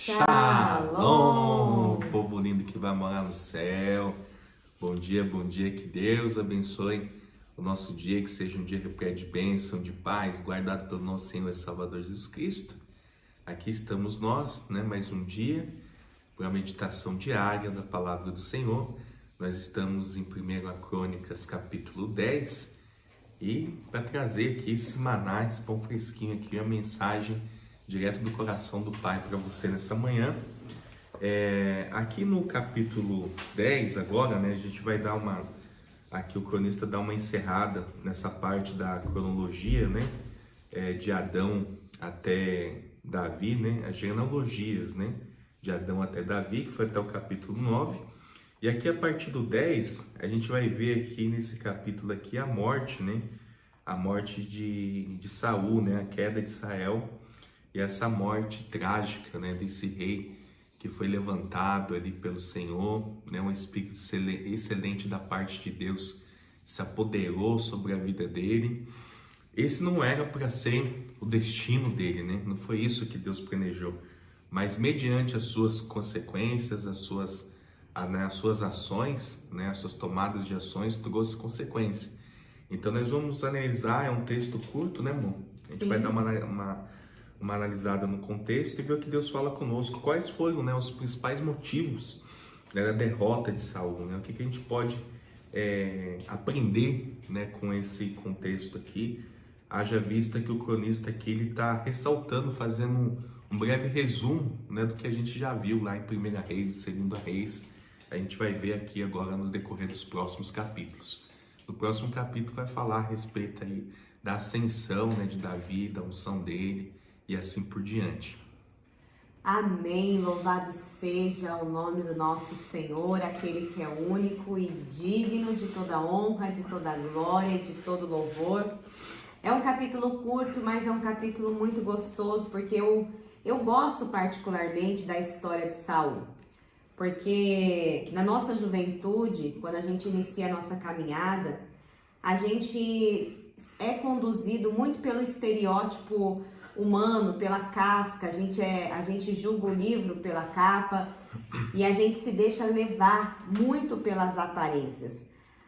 Shalom, povo lindo que vai morar no céu. Bom dia, que Deus abençoe o nosso dia, que seja um dia repleto de bênção, de paz, guardado pelo nosso Senhor e Salvador Jesus Cristo. Aqui estamos nós, mais um dia, para a meditação diária da Palavra do Senhor. Nós estamos em 1 Crônicas, capítulo 10, e para trazer aqui esse maná, esse pão fresquinho aqui, a mensagem direto do coração do Pai para você nessa manhã. Aqui no capítulo 10 agora, a gente vai dar aqui o cronista dá uma encerrada nessa parte da cronologia, de Adão até Davi, as genealogias, de Adão até Davi, que foi até o capítulo 9. E aqui a partir do 10, a gente vai ver aqui nesse capítulo aqui a morte, a morte de Saul, a queda de Israel. E essa morte trágica, desse rei que foi levantado ali pelo Senhor, um espírito excelente da parte de Deus se apoderou sobre a vida dele. Esse não era para ser o destino dele, não foi isso que Deus planejou, mas mediante as suas consequências, as suas ações, as suas tomadas de ações, trouxe consequência. Então nós vamos analisar, é um texto curto, amor? A gente vai dar uma analisada no contexto e ver o que Deus fala conosco, quais foram os principais motivos da derrota de Saul, o que a gente pode aprender com esse contexto aqui, haja vista que o cronista aqui ele está ressaltando, fazendo um breve resumo do que a gente já viu lá em 1 Reis e 2 Reis. A gente vai ver aqui agora no decorrer dos próximos capítulos. No próximo capítulo vai falar a respeito aí da ascensão de Davi, da unção dele, e assim por diante. Amém, louvado seja o nome do nosso Senhor, aquele que é único e digno de toda honra, de toda glória e de todo louvor. É um capítulo curto, mas é um capítulo muito gostoso, porque eu gosto particularmente da história de Saul. Porque na nossa juventude, quando a gente inicia a nossa caminhada, a gente é conduzido muito pelo estereótipo humano, pela casca, a gente julga o livro pela capa e a gente se deixa levar muito pelas aparências.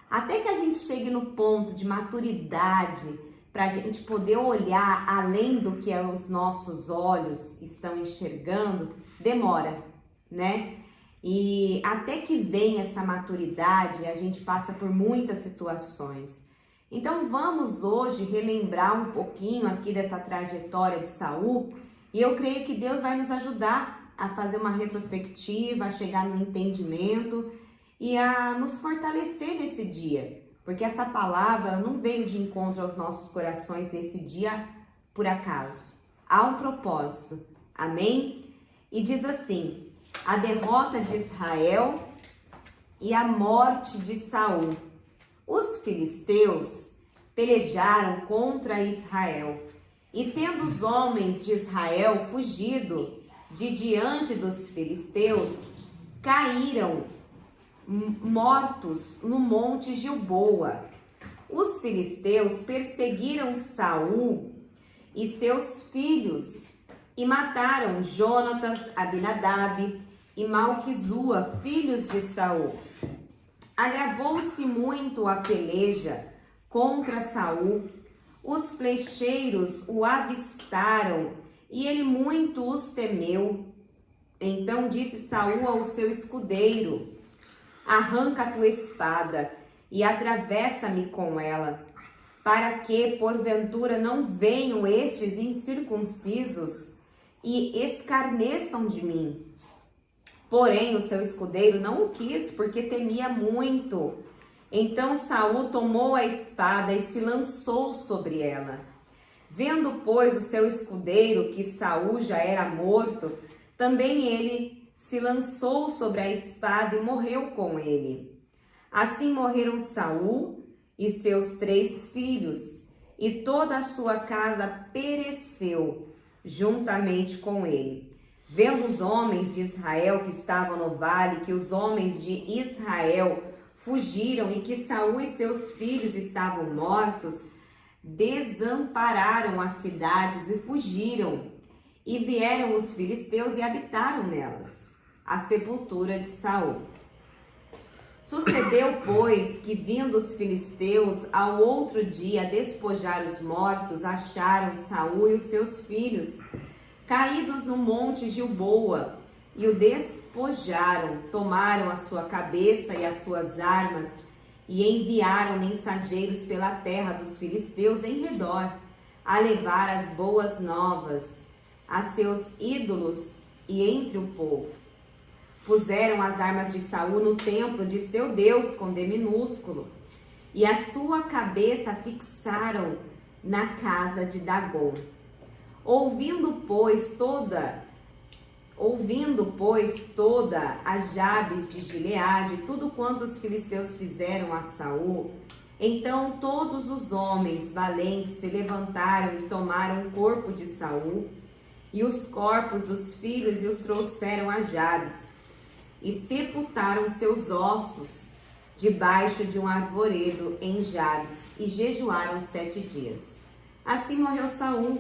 Até que a gente chegue no ponto de maturidade para a gente poder olhar além do que os nossos olhos estão enxergando, demora, E até que vem essa maturidade, a gente passa por muitas situações. Então vamos hoje relembrar um pouquinho aqui dessa trajetória de Saul, e eu creio que Deus vai nos ajudar a fazer uma retrospectiva, a chegar no entendimento e a nos fortalecer nesse dia, porque essa palavra não veio de encontro aos nossos corações nesse dia por acaso. Há um propósito, amém? E diz assim: a derrota de Israel e a morte de Saul. Os filisteus pelejaram contra Israel, e tendo os homens de Israel fugido de diante dos filisteus, caíram mortos no monte Gilboa. Os filisteus perseguiram Saul e seus filhos e mataram Jonatas, Abinadab e Malquizua, filhos de Saul. Agravou-se muito a peleja contra Saul. Os flecheiros o avistaram e ele muito os temeu. Então disse Saul ao seu escudeiro: arranca a tua espada e atravessa-me com ela, para que porventura não venham estes incircuncisos e escarneçam de mim. Porém, o seu escudeiro não o quis, porque temia muito. Então Saul tomou a espada e se lançou sobre ela. Vendo, pois, o seu escudeiro que Saul já era morto, também ele se lançou sobre a espada e morreu com ele. Assim morreram Saul e seus 3 filhos, e toda a sua casa pereceu juntamente com ele. Vendo os homens de Israel que estavam no vale, que os homens de Israel fugiram e que Saul e seus filhos estavam mortos, desampararam as cidades e fugiram. E vieram os filisteus e habitaram nelas, a sepultura de Saul. Sucedeu, pois, que vindo os filisteus ao outro dia a despojar os mortos, acharam Saul e os seus filhos caídos no monte Gilboa, e o despojaram, tomaram a sua cabeça e as suas armas, e enviaram mensageiros pela terra dos filisteus em redor, a levar as boas novas a seus ídolos e entre o povo. Puseram as armas de Saul no templo de seu Deus, com D minúsculo, e a sua cabeça fixaram na casa de Dagon. Ouvindo, pois, toda a Jabes de Gileade, tudo quanto os filisteus fizeram a Saul, então todos os homens valentes se levantaram e tomaram o corpo de Saul e os corpos dos filhos e os trouxeram a Jabes, e sepultaram seus ossos debaixo de um arvoredo em Jabes, e jejuaram 7 dias. Assim morreu Saul,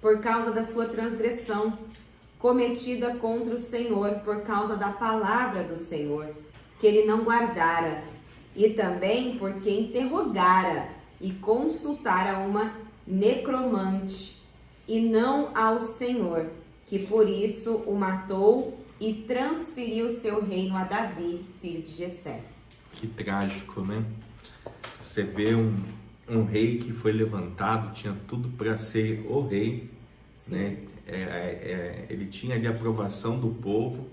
por causa da sua transgressão, cometida contra o Senhor, por causa da palavra do Senhor, que ele não guardara, e também porque interrogara e consultara uma necromante, e não ao Senhor, que por isso o matou e transferiu seu reino a Davi, filho de Jessé. Que trágico, né? Você vê um rei que foi levantado, tinha tudo para ser o rei, né? Ele tinha ali a aprovação do povo,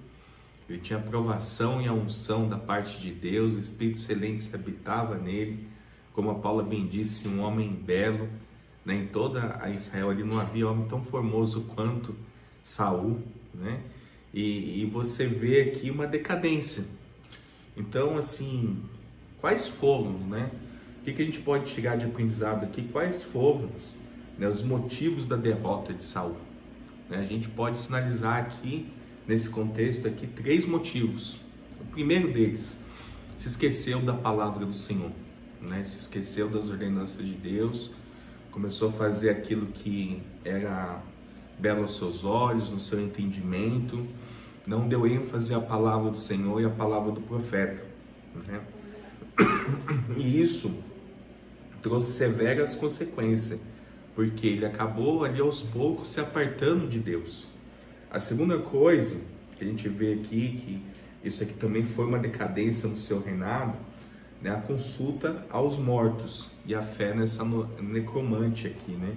ele tinha aprovação e a unção da parte de Deus, o Espírito Excelente habitava nele, como a Paula bem disse, um homem belo, né? Em toda a Israel ali não havia homem tão formoso quanto Saul, né? E você vê aqui uma decadência. Então, assim, quais foram, né? O que a gente pode tirar de aprendizado aqui? Quais foram, né, os motivos da derrota de Saul? Né? A gente pode sinalizar aqui, nesse contexto aqui, 3 motivos. O primeiro deles, se esqueceu da palavra do Senhor, né? Se esqueceu das ordenanças de Deus, começou a fazer aquilo que era belo aos seus olhos, no seu entendimento, não deu ênfase à palavra do Senhor e à palavra do profeta, né? E isso trouxe severas consequências, porque ele acabou ali aos poucos se apartando de Deus. A segunda coisa que a gente vê aqui, que isso aqui também foi uma decadência no seu reinado, né? A consulta aos mortos e a fé nessa necromante aqui, né?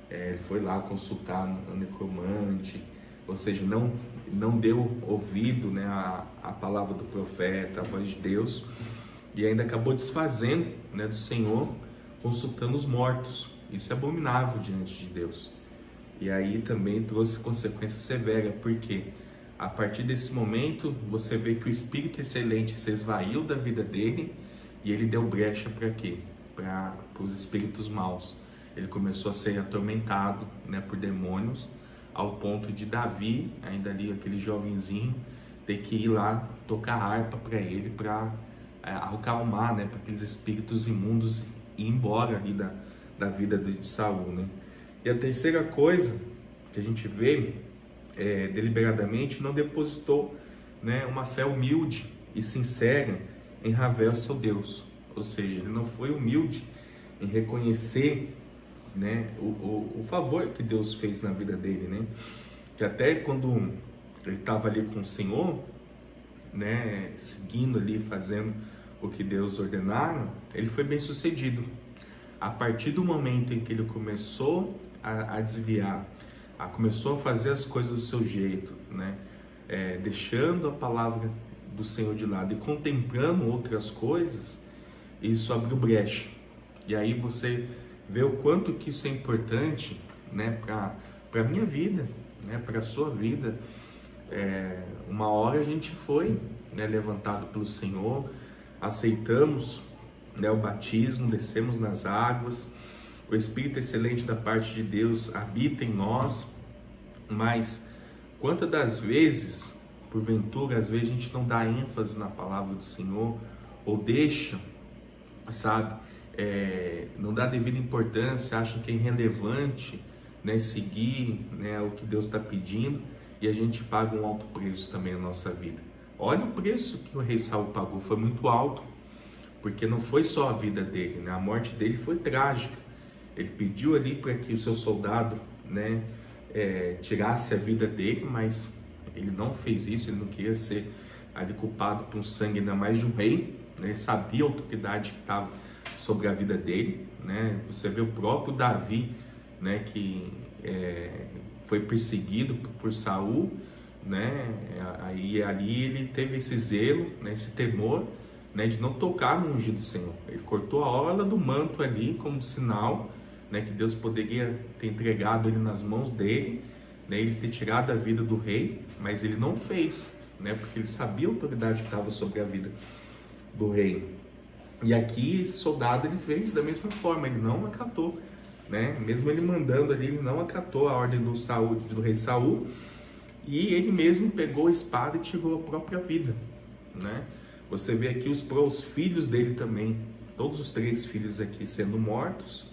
Ele foi lá consultar o necromante, ou seja, não deu ouvido, né, a palavra do profeta, a voz de Deus, e ainda acabou desfazendo, né, do Senhor, consultando os mortos. Isso é abominável diante de Deus. E aí também trouxe consequência severa, porque a partir desse momento você vê que o Espírito Excelente se esvaiu da vida dele e ele deu brecha para quê? Para os espíritos maus. Ele começou a ser atormentado, né, por demônios, ao ponto de Davi, ainda ali aquele jovenzinho, ter que ir lá tocar harpa para ele, para acalmar, né, para aqueles espíritos imundos ir embora ali da vida de Saul, né? E a terceira coisa que a gente vê, deliberadamente não depositou, né, uma fé humilde e sincera em Javé, seu Deus. Ou seja, ele não foi humilde em reconhecer, né, o favor que Deus fez na vida dele, né? Que até quando ele estava ali com o Senhor, né, seguindo ali, fazendo o que Deus ordenara, ele foi bem sucedido. A partir do momento em que ele começou a desviar, começou a fazer as coisas do seu jeito, né, deixando a palavra do Senhor de lado e contemplando outras coisas, isso abriu brecha. E aí você vê o quanto que isso é importante, né, para a minha vida, né, para a sua vida. Uma hora a gente foi, né, levantado pelo Senhor, aceitamos, né, o batismo, descemos nas águas, o Espírito Excelente da parte de Deus habita em nós, mas quantas das vezes, porventura, às vezes a gente não dá ênfase na palavra do Senhor, ou deixa, sabe, não dá devida importância, acha que é irrelevante, né, seguir, né, o que Deus está pedindo, e a gente paga um alto preço também na nossa vida. Olha o preço que o rei Saul pagou, foi muito alto, porque não foi só a vida dele, né? A morte dele foi trágica. Ele pediu ali para que o seu soldado, né, tirasse a vida dele, mas ele não fez isso, ele não queria ser ali culpado por um sangue, ainda mais de um rei, né? Ele sabia a autoridade que estava sobre a vida dele, né? Você vê o próprio Davi, né, que foi perseguido por Saul, né? Aí ali ele teve esse zelo, né, esse temor, né, de não tocar no ungido do Senhor. Ele cortou a orla do manto ali como sinal, né, que Deus poderia ter entregado ele nas mãos dele, né, ele ter tirado a vida do rei, mas ele não fez, né, porque ele sabia a autoridade que estava sobre a vida do rei. E aqui esse soldado ele fez da mesma forma, ele não acatou, né, mesmo ele mandando ali, ele não acatou a ordem do rei Saul, e ele mesmo pegou a espada e tirou a própria vida, né? Você vê aqui os filhos dele também, todos os 3 filhos aqui sendo mortos,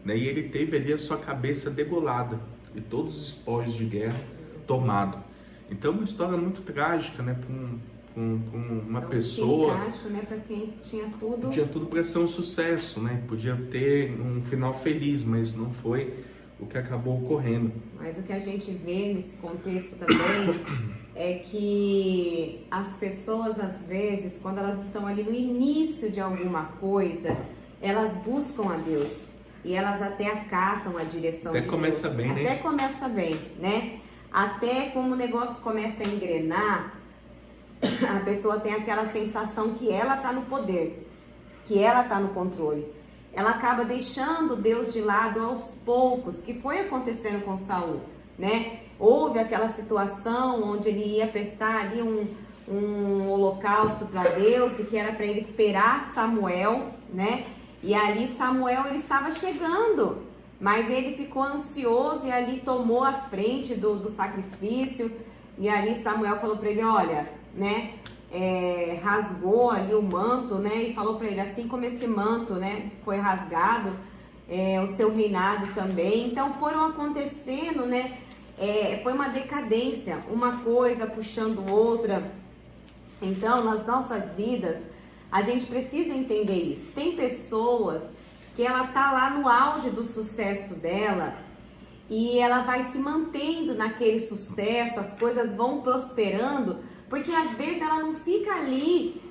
né? E ele teve ali a sua cabeça degolada e todos os espólios de guerra tomados. Então uma história muito trágica, né? Para uma pessoa... trágico, né? Para quem tinha tudo... Tinha tudo para ser um sucesso, né? Podia ter um final feliz, mas não foi o que acabou ocorrendo. Mas o que a gente vê nesse contexto também é que as pessoas, às vezes, quando elas estão ali no início de alguma coisa, elas buscam a Deus e elas até acatam a direção de Deus. Até começa bem, né? Até começa bem, né? Até como o negócio começa a engrenar, a pessoa tem aquela sensação que ela está no poder, que ela está no controle. Ela acaba deixando Deus de lado aos poucos, que foi acontecendo com Saul, né? Houve aquela situação onde ele ia prestar ali um holocausto para Deus e que era para ele esperar Samuel, né? E ali Samuel ele estava chegando, mas ele ficou ansioso e ali tomou a frente do sacrifício. E ali Samuel falou para ele, olha, né? Rasgou ali o manto, né? E falou para ele, assim como esse manto, né, foi rasgado, o seu reinado também. Então foram acontecendo, né? Foi uma decadência, uma coisa puxando outra. Então nas nossas vidas a gente precisa entender isso. Tem pessoas que ela tá lá no auge do sucesso dela e ela vai se mantendo naquele sucesso, as coisas vão prosperando, porque às vezes ela não fica ali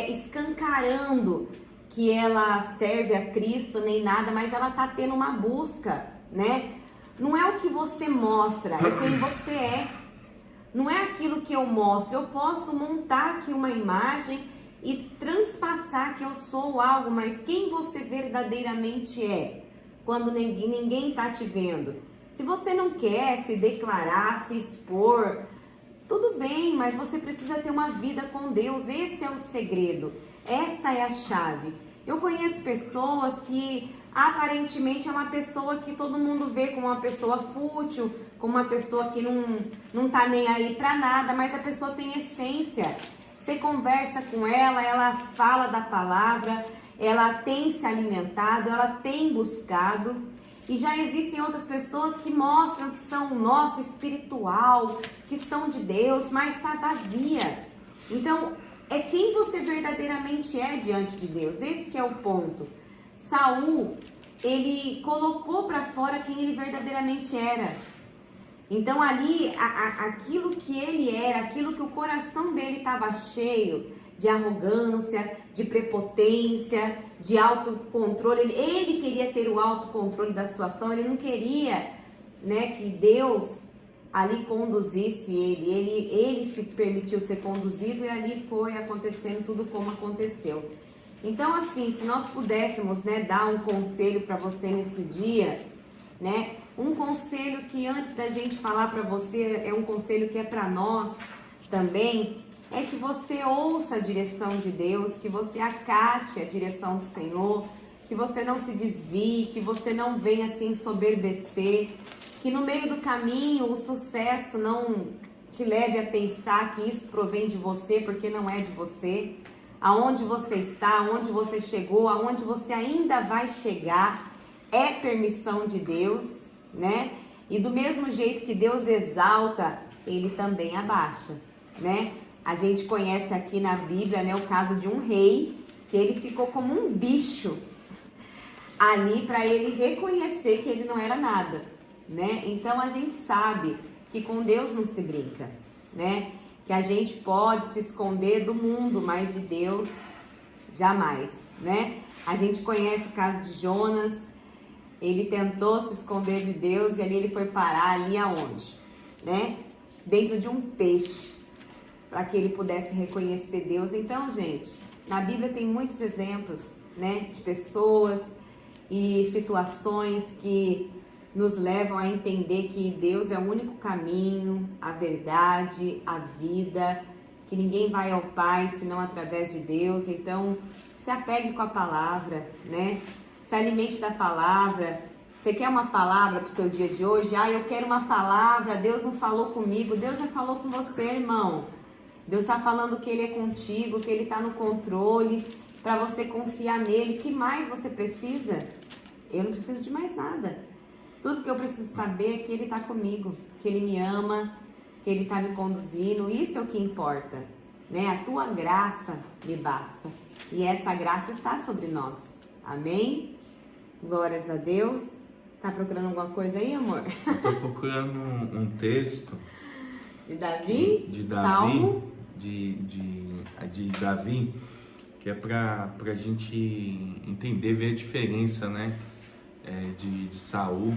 escancarando que ela serve a Cristo nem nada, mas ela tá tendo uma busca, né? Não é o que você mostra, é quem você é. Não é aquilo que eu mostro. Eu posso montar aqui uma imagem e transpassar que eu sou algo, mas quem você verdadeiramente é quando ninguém tá te vendo? Se você não quer se declarar, se expor, tudo bem, mas você precisa ter uma vida com Deus. Esse é o segredo. Esta é a chave. Eu conheço pessoas que aparentemente é uma pessoa que todo mundo vê como uma pessoa fútil, como uma pessoa que não tá nem aí pra nada, mas a pessoa tem essência. Você conversa com ela, ela fala da palavra, ela tem se alimentado, ela tem buscado. E já existem outras pessoas que mostram que são nosso espiritual, que são de Deus, mas está vazia. Então, é quem você verdadeiramente é diante de Deus. Esse que é o ponto. Saul, ele colocou para fora quem ele verdadeiramente era. Então ali, aquilo que ele era, aquilo que o coração dele estava cheio de arrogância, de prepotência, de autocontrole. Ele queria ter o autocontrole da situação, ele não queria, né, que Deus ali conduzisse ele. Ele se permitiu ser conduzido e ali foi acontecendo tudo como aconteceu. Então, assim, se nós pudéssemos, né, dar um conselho para você nesse dia, né, um conselho que antes da gente falar para você, é um conselho que é para nós também, é que você ouça a direção de Deus, que você acate a direção do Senhor, que você não se desvie, que você não venha se ensoberbecer, que no meio do caminho o sucesso não te leve a pensar que isso provém de você, porque não é de você. Aonde você está, aonde você chegou, aonde você ainda vai chegar, é permissão de Deus, né? E do mesmo jeito que Deus exalta, Ele também abaixa, né? A gente conhece aqui na Bíblia, né, o caso de um rei, que ele ficou como um bicho ali para ele reconhecer que ele não era nada, né? Então a gente sabe que com Deus não se brinca, né? Que a gente pode se esconder do mundo, mas de Deus jamais, né? A gente conhece o caso de Jonas. Ele tentou se esconder de Deus e ali ele foi parar ali aonde, né? Dentro de um peixe, para que ele pudesse reconhecer Deus. Então, gente, na Bíblia tem muitos exemplos, né, de pessoas e situações que nos levam a entender que Deus é o único caminho, a verdade, a vida, que ninguém vai ao Pai senão através de Deus. Então, se apegue com a palavra, né? Se alimente da palavra. Você quer uma palavra para o seu dia de hoje? Ah, eu quero uma palavra, Deus não falou comigo. Deus já falou com você, irmão. Deus está falando que Ele é contigo, que Ele está no controle, para você confiar nele. O que mais você precisa? Eu não preciso de mais nada. Tudo que eu preciso saber é que Ele está comigo, que Ele me ama, que Ele está me conduzindo. Isso é o que importa, né? A tua graça me basta. E essa graça está sobre nós. Amém? Glórias a Deus. Tá procurando alguma coisa aí, amor? Estou procurando um texto de Davi? De Davi, Salmo? de Davi, que é para a gente entender, ver a diferença, né? De Saul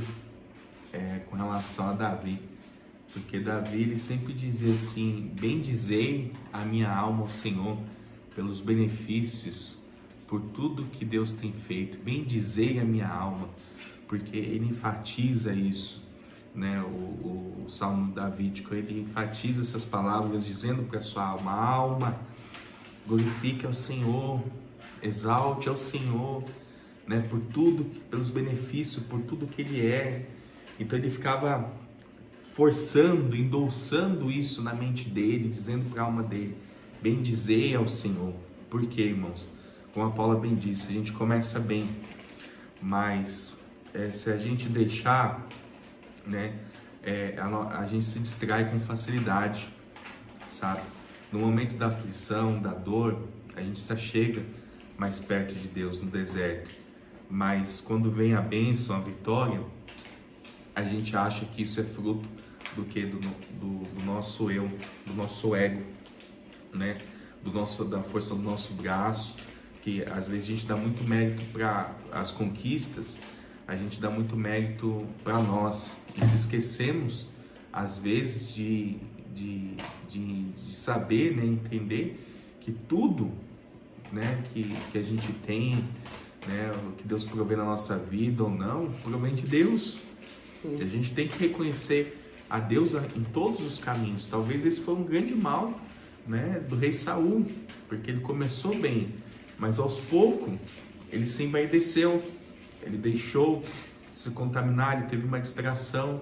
com relação a Davi. Porque Davi, ele sempre dizia assim: bendizei a minha alma ao Senhor pelos benefícios, por tudo que Deus tem feito. Bendizei a minha alma, porque ele enfatiza isso, né? O Salmo Davídico, ele enfatiza essas palavras dizendo para a sua alma: alma, glorifique ao Senhor, exalte ao Senhor, né? Por tudo, pelos benefícios, por tudo que Ele é. Então ele ficava forçando, endulçando isso na mente dele, dizendo para a alma dele: bendizei ao Senhor. Por quê, irmãos? Como a Paula bem disse, a gente começa bem, mas se a gente deixar, né, a gente se distrai com facilidade, sabe? No momento da aflição, da dor, a gente se chega mais perto de Deus no deserto. Mas quando vem a bênção, a vitória, a gente acha que isso é fruto do que? Do nosso eu, do nosso ego, né? Da força do nosso braço, que às vezes a gente dá muito mérito para as conquistas, a gente dá muito mérito para nós e se esquecemos às vezes de saber, né, entender que tudo, né, que a gente tem, né, o que Deus provê na nossa vida ou não, provém de Deus. Sim. E a gente tem que reconhecer a Deus em todos os caminhos. Talvez esse foi um grande mal, né, do rei Saul, porque ele começou bem, mas aos poucos ele se envaideceu, ele deixou se contaminar, ele teve uma distração,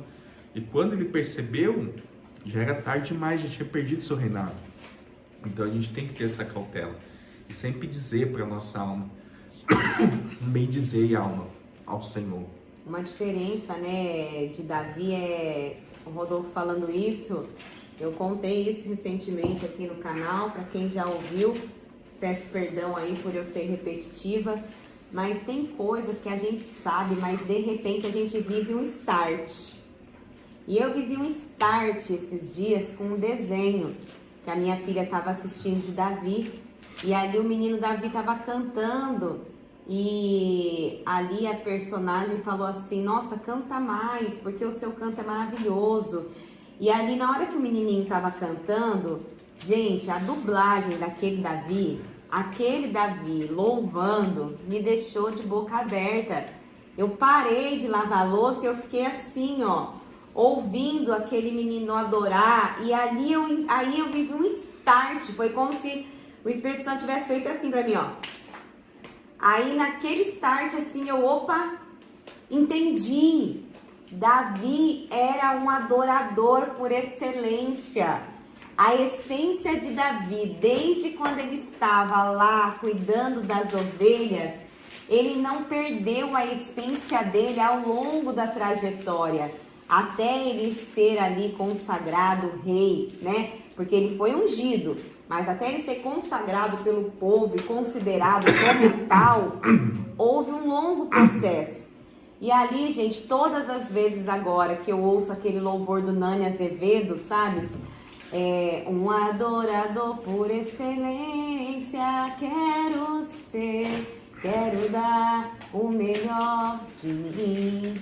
e quando ele percebeu, já era tarde demais, já tinha perdido seu reinado. Então a gente tem que ter essa cautela e sempre dizer para nossa alma: bendizei, alma, ao Senhor. Uma diferença, né, de Davi o Rodolfo falando isso, eu contei isso recentemente aqui no canal, para quem já ouviu, peço perdão aí por eu ser repetitiva, mas tem coisas que a gente sabe, mas de repente a gente vive um start. E eu vivi um start esses dias com um desenho que a minha filha estava assistindo de Davi, e ali o menino Davi estava cantando, e ali a personagem falou assim: nossa, canta mais, porque o seu canto é maravilhoso. E ali na hora que o menininho estava cantando, gente, a dublagem daquele Davi, aquele Davi louvando, me deixou de boca aberta. Eu parei de lavar a louça e eu fiquei assim, ó, ouvindo aquele menino adorar, e ali aí eu vivi um start. Foi como se o Espírito Santo tivesse feito assim pra mim, ó. Aí naquele start assim, opa, entendi. Davi era um adorador por excelência. A essência de Davi, desde quando ele estava lá cuidando das ovelhas, ele não perdeu a essência dele ao longo da trajetória. até ele ser ali consagrado rei, né? Porque ele foi ungido, mas até ele ser consagrado pelo povo e considerado como tal, houve um longo processo. E ali, gente, todas as vezes agora que eu ouço aquele louvor do Nani Azevedo, sabe? Um adorador por excelência, quero ser, quero dar o melhor de mim.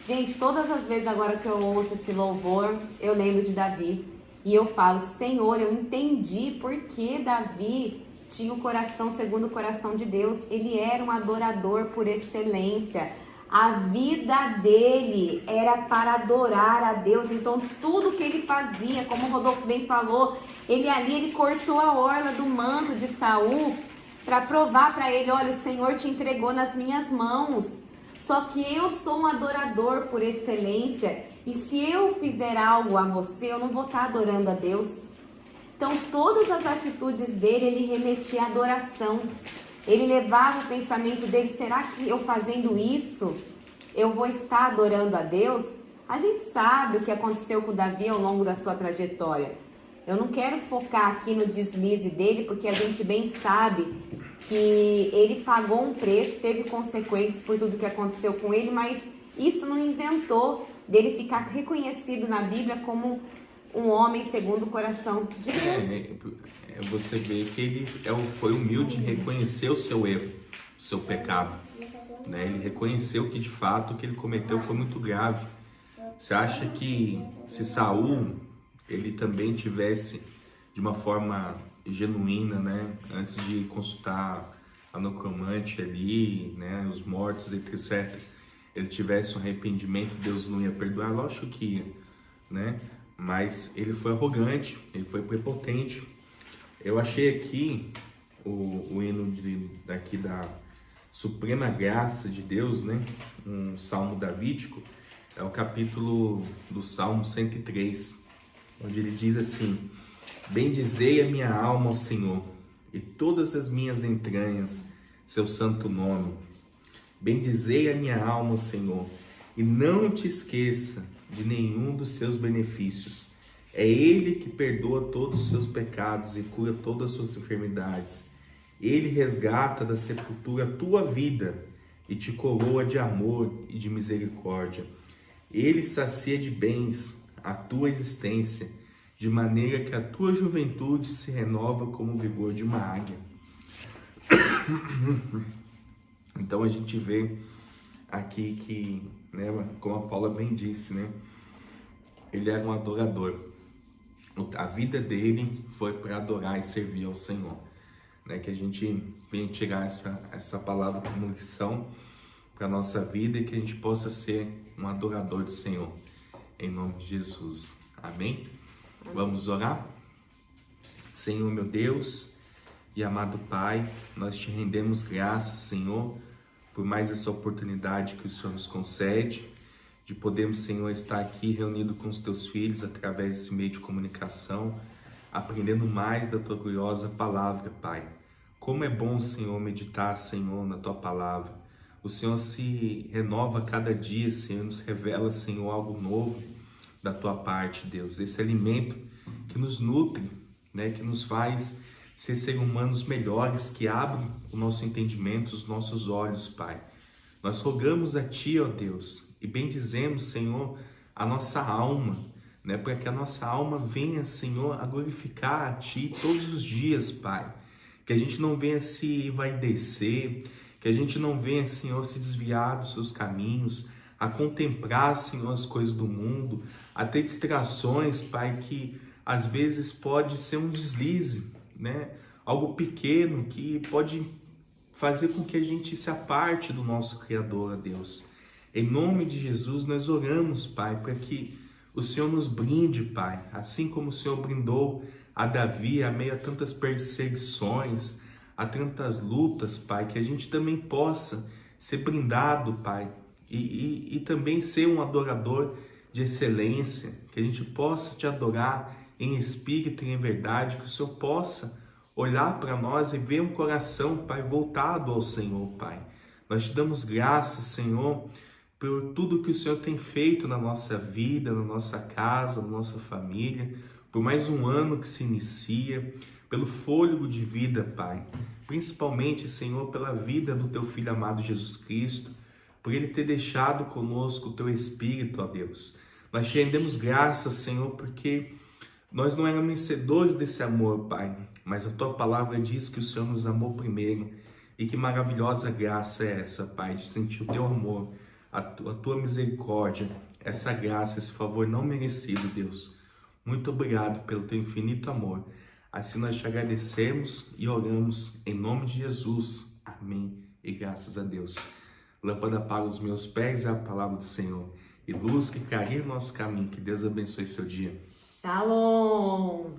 Gente, todas as vezes agora que eu ouço esse louvor, eu lembro de Davi. E eu falo, Senhor, eu entendi por que Davi tinha o coração segundo o coração de Deus. Ele era um adorador por excelência. A vida dele era para adorar a Deus. Então tudo que ele fazia, como o Rodolfo bem falou, ele cortou a orla do manto de Saul para provar para ele, olha, o Senhor te entregou nas minhas mãos. Só que eu sou um adorador por excelência, e se eu fizer algo a você, eu não vou estar adorando a Deus. Então todas as atitudes dele, ele remetia à adoração. Ele levava o pensamento dele, será que eu fazendo isso, eu vou estar adorando a Deus? A gente sabe o que aconteceu com Davi ao longo da sua trajetória. Eu não quero focar aqui no deslize dele, porque a gente bem sabe que ele pagou um preço, teve consequências por tudo que aconteceu com ele, mas isso não isentou dele ficar reconhecido na Bíblia como um homem segundo o coração de Deus. Você vê que ele foi humilde em reconhecer o seu erro, o seu pecado, né? Ele reconheceu que de fato o que ele cometeu foi muito grave. Você acha que se Saul ele também tivesse de uma forma genuína, né, antes de consultar a necromante ali, né, os mortos, etc., ele tivesse um arrependimento, Deus não ia perdoar? Lógico que ia, né? Mas ele foi arrogante, ele foi prepotente. Eu achei aqui o hino daqui da Suprema Graça de Deus, né? Um salmo davídico, é o capítulo do Salmo 103, onde ele diz assim: bendizei a minha alma ao Senhor, e todas as minhas entranhas, seu santo nome. Bendizei a minha alma ao Senhor, e não te esqueça de nenhum dos seus benefícios. É Ele que perdoa todos os seus pecados e cura todas as suas enfermidades. Ele resgata da sepultura a tua vida e te coroa de amor e de misericórdia. Ele sacia de bens a tua existência, de maneira que a tua juventude se renova como o vigor de uma águia. Então a gente vê aqui que, né, como a Paula bem disse, né, ele era um adorador. A vida dele foi para adorar e servir ao Senhor, né? Que a gente venha tirar essa palavra como lição para a nossa vida e que a gente possa ser um adorador do Senhor, em nome de Jesus. Amém? Vamos orar? Senhor, meu Deus e amado Pai, nós te rendemos graças, Senhor, por mais essa oportunidade que o Senhor nos concede, de podermos, Senhor, estar aqui reunido com os teus filhos através desse meio de comunicação, aprendendo mais da tua gloriosa palavra, Pai. Como é bom, Senhor, meditar, Senhor, na tua palavra. O Senhor se renova cada dia, Senhor, nos revela, Senhor, algo novo da tua parte, Deus. Esse alimento que nos nutre, né, que nos faz ser seres humanos melhores, que abrem o nosso entendimento, os nossos olhos, Pai. Nós rogamos a Ti, ó Deus, e bendizemos, Senhor, a nossa alma, né, para que a nossa alma venha, Senhor, a glorificar a Ti todos os dias, Pai. Que a gente não venha se envaidecer, que a gente não venha, Senhor, se desviar dos seus caminhos, a contemplar, Senhor, as coisas do mundo, a ter distrações, Pai, que às vezes pode ser um deslize, né? Algo pequeno que pode fazer com que a gente se aparte do nosso Criador, ó Deus. Em nome de Jesus, nós oramos, Pai, para que o Senhor nos brinde, Pai, assim como o Senhor brindou a Davi a meio a tantas perseguições, a tantas lutas, Pai, que a gente também possa ser brindado, Pai, e também ser um adorador de excelência, que a gente possa te adorar em espírito e em verdade, que o Senhor possa olhar para nós e ver um coração, Pai, voltado ao Senhor, Pai. Nós te damos graças, Senhor, por tudo que o Senhor tem feito na nossa vida, na nossa casa, na nossa família, por mais um ano que se inicia, pelo fôlego de vida, Pai. Principalmente, Senhor, pela vida do Teu Filho amado Jesus Cristo, por Ele ter deixado conosco o Teu Espírito, ó Deus. Nós te rendemos graças, Senhor, porque nós não éramos merecedores desse amor, Pai, mas a Tua palavra diz que o Senhor nos amou primeiro. E que maravilhosa graça é essa, Pai, de sentir o Teu amor, a Tua misericórdia, essa graça, esse favor não merecido, Deus. Muito obrigado pelo Teu infinito amor. Assim nós te agradecemos e oramos em nome de Jesus. Amém. E graças a Deus. Lâmpada para os meus pés é a palavra do Senhor e luz que clareia o nosso caminho. Que Deus abençoe seu dia. Shalom!